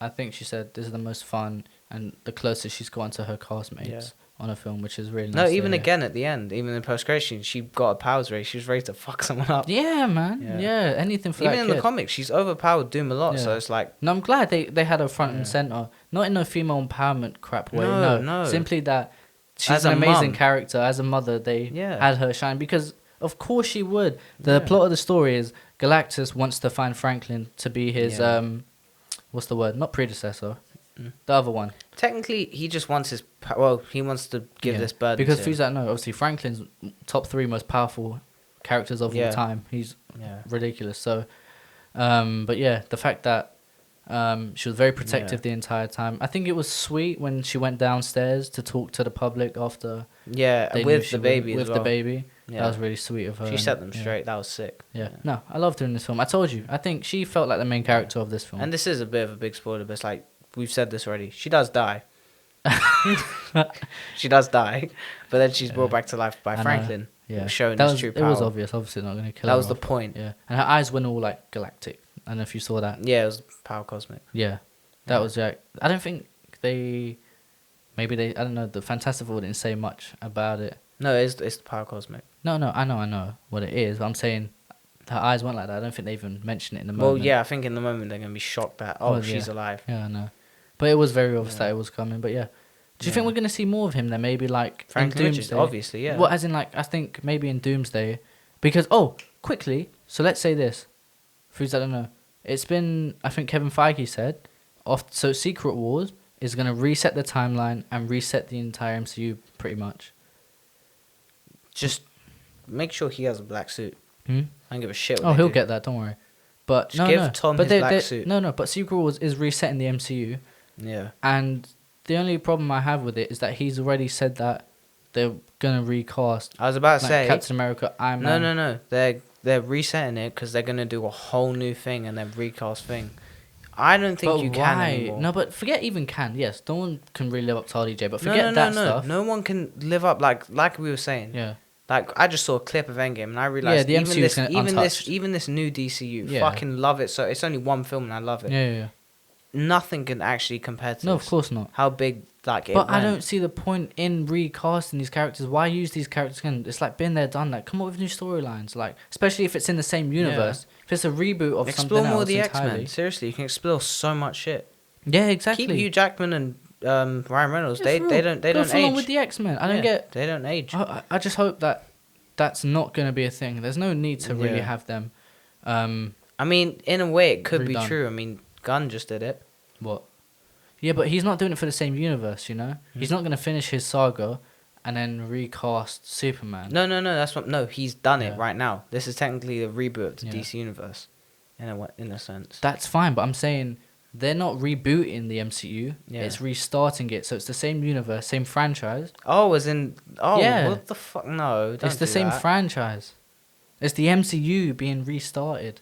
I think she said this is the most fun and the closest she's gotten to her castmates Yeah. on a film, which is really nice. No, to even hear. again at the end, even in post credit, she got a powers race. She was ready to fuck someone up. Yeah, man. Yeah. Yeah, anything for Even that in kid. the comics, she's overpowered Doom a lot. So Yeah. it's like, No, I'm glad they had her front Yeah. and center. Not in a female empowerment crap way. No, No, no. simply that she's As an a amazing mum. character. As a mother, they Yeah. had her shine because of course she would. The Yeah. plot of the story is Galactus wants to find Franklin to be his Yeah. what's the word? Not predecessor. Mm. The other one. technically, he just wants he wants to give Yeah. this burden Because to for him. you that know, obviously Franklin's top 3 most powerful characters of Yeah. all time. He's Yeah. ridiculous. So, but yeah, the fact that she was very protective Yeah. the entire time. I think it was sweet when she went downstairs to talk to the public after Yeah, they knew with she the baby was, as with well. the baby. Yeah. That was really sweet of her. She and- set them yeah. straight. That was sick. Yeah. No, I loved her in this film. I told you. I think she felt like the main character of this film. And this is a bit of a big spoiler, but it's like we've said this already. She does die. She does die, but then she's brought back to life by I know. Franklin. Yeah, showing that his was, true it was power. obvious. Obviously, not going to kill That her was the off. point. Yeah, and her eyes went all like galactic. I don't know if you saw that. Yeah, it was power cosmic. Yeah, that Yeah. was like. I don't think they. Maybe they. I don't know. The Fantastic Four didn't say much about it. No, it's the power cosmic. No, I know what it is. But I'm saying, her eyes weren't like that. I don't think they even mentioned it in the Well, moment. yeah, I think in the moment they're gonna be shocked that Well, she's yeah. alive. Yeah, I know. But it was very obvious Yeah. that it was coming. But yeah, do you think Yeah. we're gonna see more of him then? Maybe like Franklin in Richards, Doomsday. obviously, yeah. Well, as in like I think maybe in Doomsday, because quickly. So let's say this, for those that don't know, it's been I think Kevin Feige said, so Secret Wars is gonna reset the timeline and reset the entire MCU pretty much. Just make sure he has a black suit. Hmm? I don't give a shit. What Oh, they he'll do. get that. Don't worry. But Just no, give no. Tom but his black suit. No, but Secret Wars is resetting the MCU, Yeah. and the only problem I have with it is that he's already said that they're gonna recast I was about to like, say. Captain America, Iron Man. No. They're resetting it because they're gonna do a whole new thing and then recast thing. I don't think But you can why? anymore. No, but forget even can. Yes, no one can really live up to RDJ, but No, forget that no. stuff. No one can live up like we were saying. Yeah. Like I just saw a clip of Endgame and I Yeah, realized the MCU is untouched. even this new DCU, Yeah. fucking love it. So it's only one film and I love it. Yeah. Nothing can actually compare to No, this. of course not. How big like it But I went. don't see the point in recasting these characters. Why use these characters again? It's like been there, done that. Come up with new storylines, like especially if it's in the same universe. If it's a reboot of Explore something more else of the entirely. X-Men. Seriously, you can explore so much shit. Yeah, exactly. Keep Hugh Jackman and Ryan Reynolds. Yeah, for They real. don't Go full on age. with the X-Men. I don't get. They don't age. I just hope that that's not going to be a thing. There's no need to really Yeah. have them. I mean, in a way, it could be redone. true. I mean, Gunn just did it. What? Yeah, but he's not doing it for the same universe, you know? He's not going to finish his saga and then recast Superman. No. That's what. No, he's done it Yeah. right now. This is technically the reboot of the Yeah. DC universe, in a sense. That's fine, but I'm saying they're not rebooting the MCU. Yeah. It's restarting it. So it's the same universe, same franchise. Oh, as in. Oh, Yeah. what the fuck? No, don't It's the do same that. franchise. It's the MCU being restarted.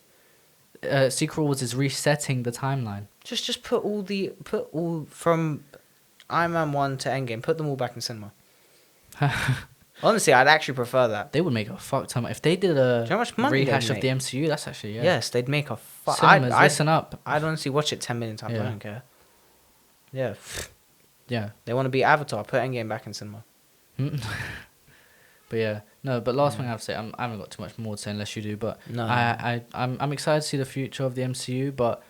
Secret Wars is resetting the timeline. Just put all from Iron Man 1 to Endgame. Put them all back in cinema. Honestly, I'd actually prefer that. They would make a fuck ton. If they did Do you know how much money they'd rehash of make? the MCU, that's actually Yes, they'd make a fuck. Cinemas, listen up. I'd honestly watch it 10 million times. I Yeah. don't care. Yeah. Yeah. They want to be Avatar. Put Endgame back in cinema. But yeah, no. But last thing I have to say, I haven't got too much more to say unless you do. But No. I'm excited to see the future of the MCU. But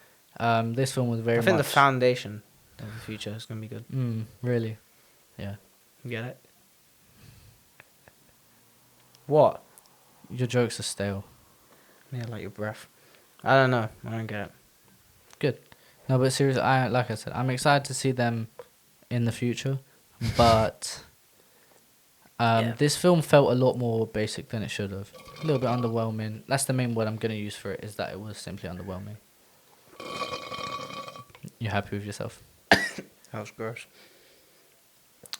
this film was very. I think the much, foundation of the future is going to be good. really, yeah. You get it? What? Your jokes are stale. Yeah, like your breath. I don't know. I don't get it. Good. No, but seriously, like I said, I'm excited to see them in the future. But Yeah. this film felt a lot more basic than it should have. A little bit underwhelming. That's the main word I'm going to use for it, is that it was simply underwhelming. You happy with yourself? That was gross.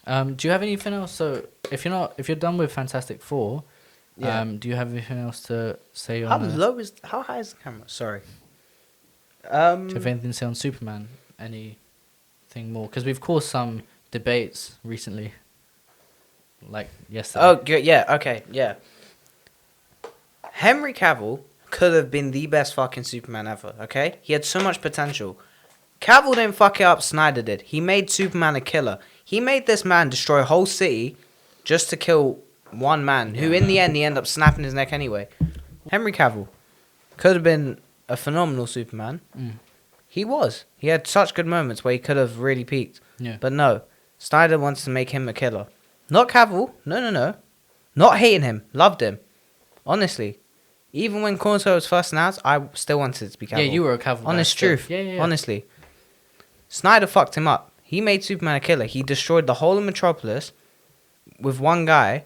Do you have anything else? So if you're done with Fantastic Four, Yeah. do you have anything else to say How on? how high is the camera? Sorry. Do you have anything to say on Superman? Anything more? Because we've caused some debates recently. Like yesterday. Oh, good. Yeah. Okay. Yeah. Henry Cavill could have been the best fucking Superman ever. Okay, he had so much potential. Cavill didn't fuck it up. Snyder did. He made Superman a killer. He made this man destroy a whole city just to kill one man, who in the end he ended up snapping his neck anyway. Henry Cavill could have been a phenomenal Superman. He was. He had such good moments where he could have really peaked. Yeah. But no, Snyder wants to make him a killer. Not Cavill. No. Not hating him. Loved him. Honestly. Even when Cornerstone was first announced, I still wanted it to be Cavill. Yeah, you were a Cavill guy Honest still. truth. Yeah. Honestly. Snyder fucked him up. He made Superman a killer. He destroyed the whole of Metropolis with one guy,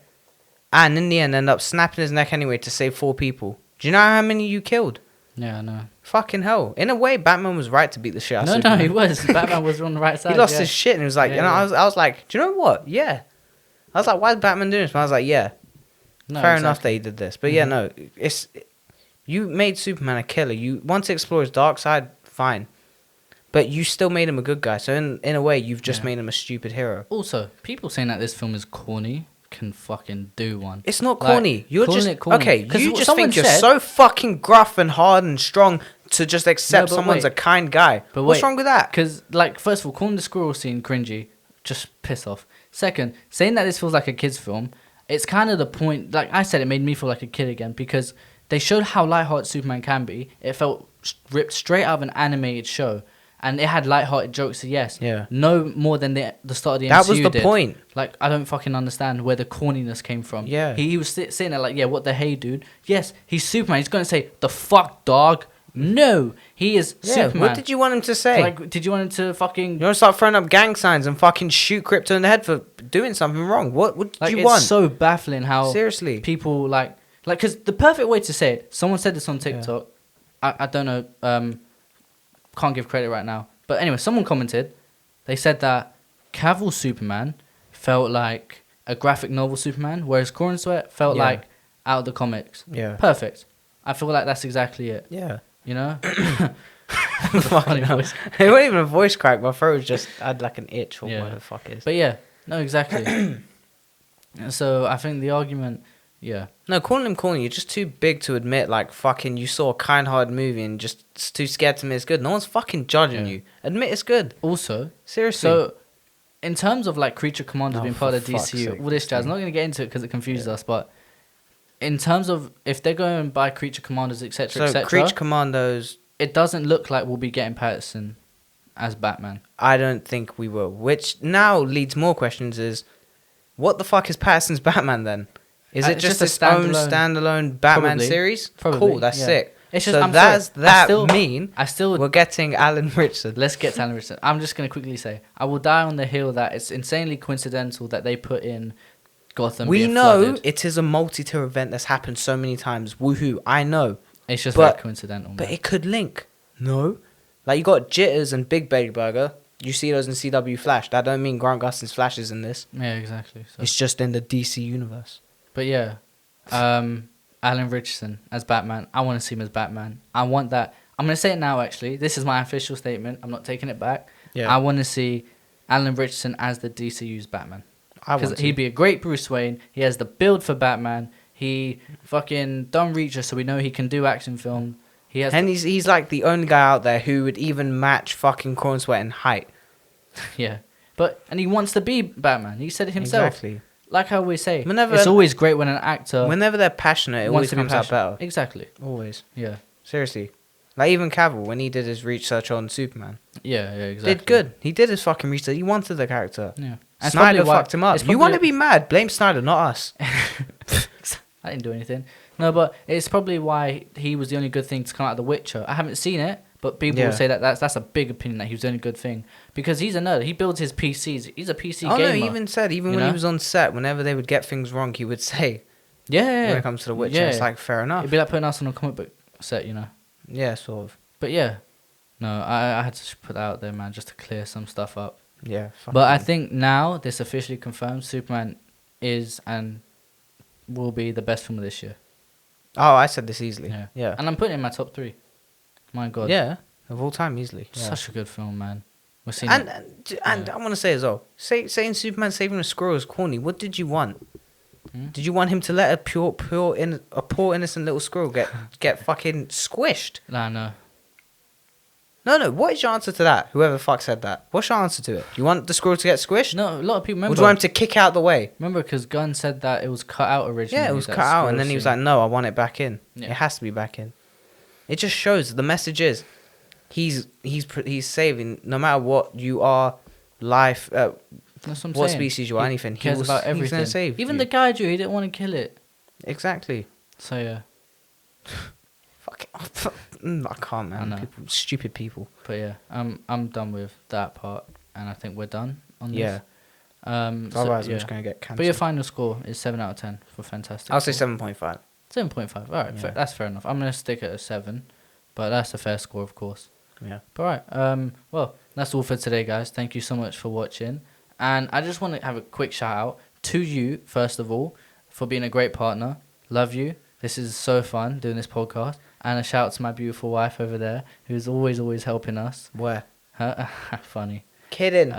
and in the end ended up snapping his neck anyway to save 4 people. Do you know how many you killed? Yeah, I know. Fucking hell. In a way, Batman was right to beat the shit out of No, Superman. he was. Batman was on the right side. He lost yeah. his shit and he was like, Yeah, you know, yeah. I was like, do you know what? Yeah. I was like, why is Batman doing this? But I was like, yeah. No, Fair enough that exactly. he did this. But yeah, no, you made Superman a killer. You want to explore his dark side, fine. But you still made him a good guy. So in a way, you've just Yeah. made him a stupid hero. Also, people saying that this film is corny can fucking do one. It's not Like, corny. You're calling just it corny. okay. 'Cause You just someone think you're said- so fucking gruff and hard and strong to just accept No, but someone's wait. a kind guy. But What's wait, wrong with that? Because, like, first of all, calling the squirrel scene cringy, just piss off. Second, saying that this feels like a kid's film, it's kind of the point. Like I said, it made me feel like a kid again because they showed how lighthearted Superman can be. It felt ripped straight out of an animated show. And it had lighthearted jokes, yes. Yeah. No more than the start of the That MCU was the did. point. Like, I don't fucking understand where the corniness came from. Yeah. He was sitting there like, yeah, what the hey, dude? Yes, he's Superman. He's going to say, the fuck, dog? No, he is Yeah. Superman. What did you want him to say? Like, did you want him to fucking... You want to start throwing up gang signs and fucking shoot Krypto in the head for doing something wrong? What did Like, you it's want? so baffling how Seriously. people, like, because the perfect way to say it, someone said this on TikTok. I don't know, can't give credit right now. But anyway, someone commented. They said that Cavill Superman felt like a graphic novel Superman, whereas Corn Sweat felt Yeah. like out of the comics. Yeah. Perfect. I feel like that's exactly it. Yeah. You know? Fucking hell. voice. It wasn't even a voice crack. My throat was just, I had like an itch or Yeah. whatever the fuck it is. But yeah, no, exactly. So I think the argument, yeah, No, calling him corny, you're just too big to admit, like, fucking, you saw a kind-hearted movie and just too scared to admit it's good. No one's fucking judging Yeah. you. Admit it's good. also, Seriously. so in terms of like Creature Commandos Oh, being part of for the fuck's DCU, sake, all this this jazz, I'm thing. not going to get into it because it confuses us, but in terms of if they're going by Creature Commandos, etc., So, etc., Creature Commandos, it doesn't look like we'll be getting Patterson as Batman. I don't think we will. Which now leads more questions is, what the fuck is Patterson's Batman then? Is it It's just just its a own standalone- standalone Batman Probably. series? Probably, Cool, that's yeah. sick. It's just, So I'm does sorry, that mean I still we're getting Alan Richardson? Let's get to Alan Richardson. I'm just going to quickly say, I will die on the hill that it's insanely coincidental that they put in Gotham We being know flooded. it is a multi-tier event that's happened so many times. Woohoo! I know, It's just but- very coincidental. but man. it could link. No, like you got Jitters and Big Baby Burger. You see those in CW Flash. That don't mean Grant Gustin's Flash is in this. Yeah, exactly. So. It's just in the DC universe. But yeah, Alan Richardson as Batman. I want to see him as Batman. I want that. I'm going to say it now, actually. This is my official statement. I'm not taking it back. Yeah, I want to see Alan Richardson as the DCU's Batman. I want Because to. he'd be a great Bruce Wayne. He has the build for Batman. He fucking done Reacher, so we know he can do action film. He has, And he's like the only guy out there who would even match fucking Corn Sweat in height. yeah. And he wants to be Batman. He said it himself. Exactly. Like I always say, Whenever- it's always great when an actor Whenever they're passionate, it always wants to be comes out passionate. better. Exactly. Always. Yeah. Seriously. Like even Cavill, when he did his research on Superman, Yeah, exactly. did good. He did his fucking research. He wanted the character. Yeah. And it's Snyder probably why- fucked him up. it's You want to probably- be mad? Blame Snyder, not us. I didn't do anything. No, but it's probably why he was the only good thing to come out of The Witcher. I haven't seen it, but people Yeah. will say that's a big opinion that he was the only good thing because he's a nerd. He builds his PCs. He's a PC Oh gamer. no, he even said you when know? he was on set, whenever they would get things wrong, he would say, yeah. when it comes to The Witcher, Yeah. it's like fair enough. It'd be like putting us on a comic book set, you know. Yeah, sort of. But yeah, no, I had to put that out there, man, just to clear some stuff up. Yeah. But I fucking- think now this officially confirms Superman is and will be the best film of this year. Oh, I said this easily. Yeah. Yeah. And I'm putting it in my top 3. My God. Yeah. Of all time, easily. Yeah. Such a good film, man. We're seeing And it. and Yeah. I want to say as well, saying Superman saving a squirrel is corny. What did you want? Hmm? Did you want him to let a poor innocent little squirrel get fucking squished? Nah, no. No. What is your answer to that? Whoever the fuck said that. What's your answer to it? You want the squirrel to get squished? No, a lot of people Or do you want remember. him to kick out the way? Remember, because Gunn said that it was cut out originally. Yeah, it was that cut out, and squirrel then he was scene. like, "No, I want it back in. Yeah. It has to be back in." It just shows the message is, he's saving no matter what you are, life, That's what I'm what saying. species you are, anything. He cares about he's everything. gonna save Even you. the kaiju, he didn't want to kill it. Exactly. So yeah, Fuck it. I can't, man. I know. Stupid people. but yeah, I'm done with that part, and I think we're done on this. Yeah. So, Otherwise, I'm yeah. just gonna get But your cancelled. final score is 7 out of 10 for Fantastic. I'll say Four. 7.5. 7.5. All right, Yeah. that's fair enough. I'm gonna stick at a 7, but that's a fair score, of course. Yeah. But all right. Well, that's all for today, guys. Thank you so much for watching, and I just want to have a quick shout out to you first of all for being a great partner. Love you. This is so fun doing this podcast, and a shout out to my beautiful wife over there who's always helping us. Where? Huh? Funny. Kidding.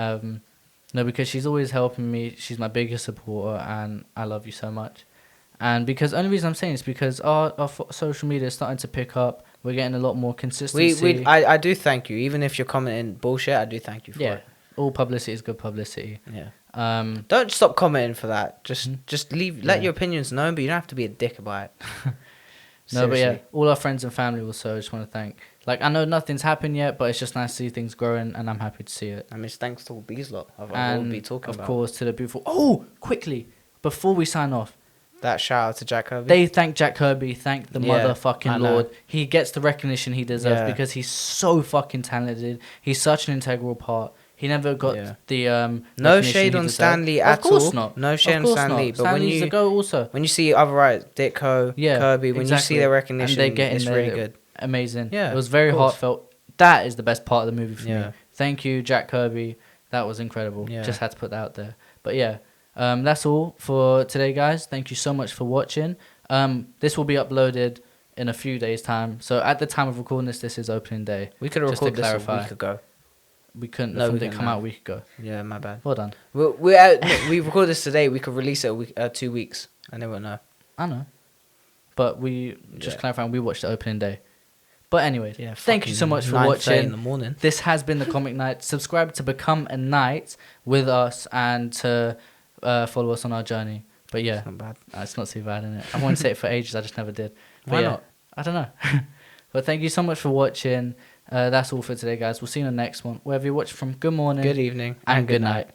No, because she's always helping me. She's my biggest supporter, and I love you so much. And because only reason I'm saying is because our social media is starting to pick up. We're getting a lot more consistency. I do thank you. Even if you're commenting bullshit, I do thank you for yeah, it. all publicity is good publicity. Yeah. Don't stop commenting for that. Just leave. Let Yeah. your opinions known, but you don't have to be a dick about it. No, but yeah, Seriously. all our friends and family also. I just want to thank. Like, I know nothing's happened yet, but it's just nice to see things growing, and I'm happy to see it. I mean, it's thanks to all these lot. I And will be talking of about. course to the beautiful. Oh, quickly before we sign off, That shout out to Jack Kirby. they thank Jack Kirby, thank the Yeah, motherfucking I know. Lord. He gets the recognition he deserves Yeah. because he's so fucking talented. He's such an integral part. He never got Yeah. the No recognition shade he on deserved. Stan Lee Of at course all. not. No shade Of on course Stan not. Lee, but Stan when Lee's you- the go also. when you see other right, Ditko, Yeah, Kirby, when you exactly. see their And recognition, they get in it's there, really good. Amazing. Yeah, It was very of course. heartfelt. That is the best part of the movie for Yeah. me. Thank you, Jack Kirby. That was incredible. Yeah. Just had to put that out there. But yeah, that's all for today, guys. Thank you so much for watching. This will be uploaded in a few days' time. So at the time of recording this is opening day. We could have Just to recorded this a clarify. week ago. We couldn't. The No, film we didn't couldn't come out have. a week ago. Yeah, my bad. Well done. We record this today. We could release it 2 weeks, and they won't know. I know. But we just Yeah. clarifying. We watched the opening day. But anyways, Yeah. thank you so much for 9:30 in watching. the morning. This has been the Comic Night. Subscribe to become a knight with us and to follow us on our journey. But yeah, It's not bad. it's not too bad, innit? I wanted to say it for ages. I just never did. But Why yeah, not? I don't know. But thank you so much for watching. That's all for today, guys. We'll see you in the next one. Wherever you watch from, good morning. Good evening and good night.